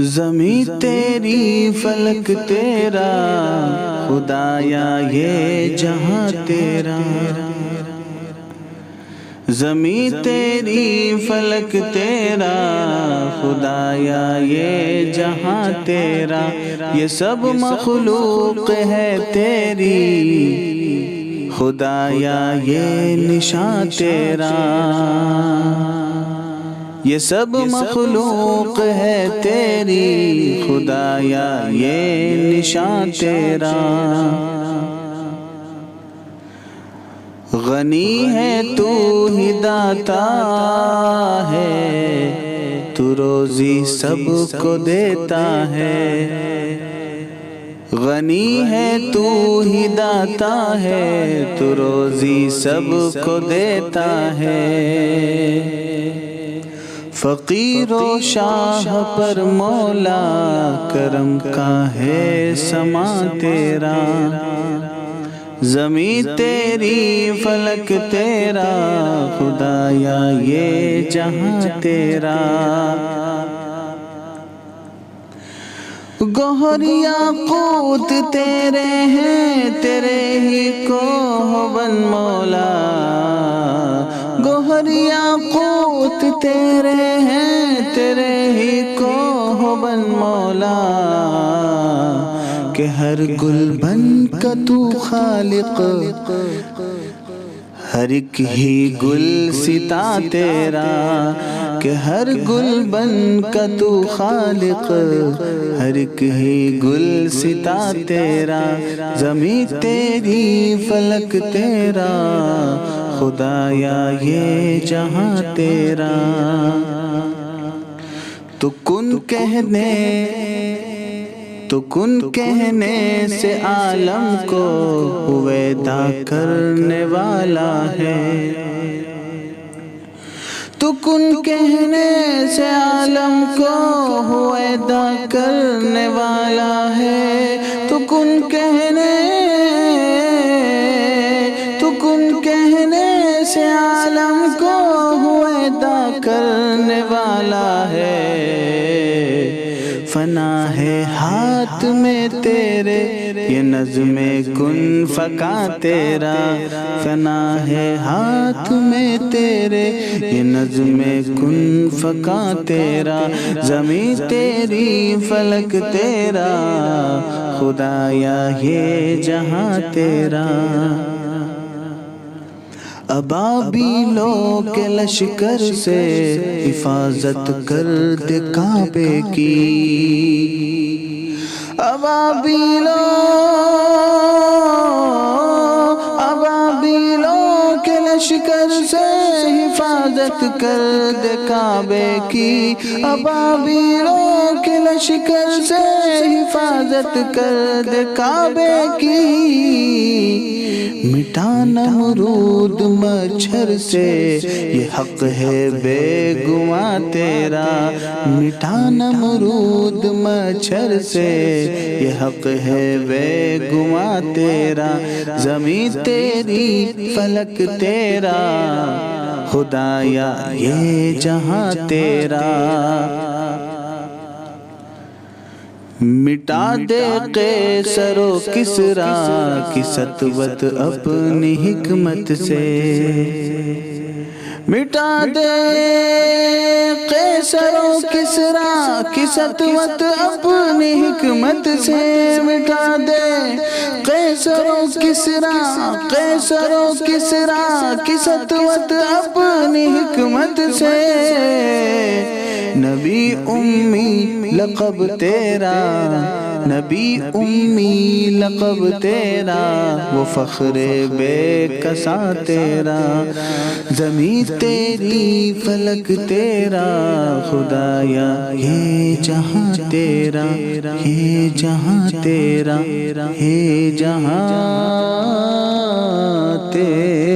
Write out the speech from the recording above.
زمیں تیری فلک تیرا خدایا یہ جہاں تیرا، زمیں تیری فلک تیرا خدایا یہ جہاں تیرا، یہ سب مخلوق ہے تیری خدایا یہ نشان تیرا، یہ سب مخلوق ہے تیری خدایا یہ نشان تیرا، غنی ہے تو ہی داتا ہے، تو روزی سب کو دیتا ہے، غنی ہے تو ہی داتا ہے، تو روزی سب کو دیتا ہے، فقیر و شاہ پر مولا کرم کا ہے سما تیرا، زمیں تیری فلک تیرا خدایا یہ جہاں تیرا، گوہر یاقوت تیرے ہیں تیرے ہی کوہبن مولا، گوہر یاقوت تیرے ہیں تیرے ہی کوہبن مولا، کہ ہر گل بن کا تو خالق، ہر ایک ہی گل ستا تیرا، کہ ہر گل بن کا تو خالق، ہر ایک ہی گل ستا تیرا، زمیں تیری فلک تیرا خدایا یہ جہاں تیرا، تو کن کہنے سے عالم کو ہویدا کرنے والا ہے، تو کن کہنے سے عالم کو ہویدا کرنے والا ہے، تو کن کہنے سے عالم کو ہویدا کرنے والا ہے، فنا ہے ہاتھ میں تیرے یہ نظم کن فکا تیرا، فنا ہے ہاتھ میں تیرے یہ نظم کن فکا تیرا، زمیں تیری فلک تیرا خدایا یہ جہاں تیرا، ابابیلوں کے لشکر سے حفاظت کر دے کعبے کی، ابابیلوں کے لشکر سے حفاظت کر دے کعبے کی، ابابیلوں کے لشکر سے حفاظت کر دے کعبے کی، مٹا نمرود مچھر سے یہ حق ہے بے گواں تیرا، مٹا نمرود مچھر سے یہ حق ہے بے گواں تیرا، زمیں تیری فلک تیرا خدایا یہ جہاں تیرا، مٹا دے قیصر و کسریٰ کی سطوت اپنی حکمت سے، مٹا دے قیصر و کسریٰ کی سطوت اپنی حکمت سے، مٹا دے قیصر و کسریٰ کی سطوت اپنی حکمت سے، نبی امی لقب تیرا، نبی امی لقب تیرا، وہ فخر بے کساں تیرا، زمیں تیری فلک تیرا خدایا یہ جہاں تیرا، یہ جہاں تیرا، یہ جہاں تیرا۔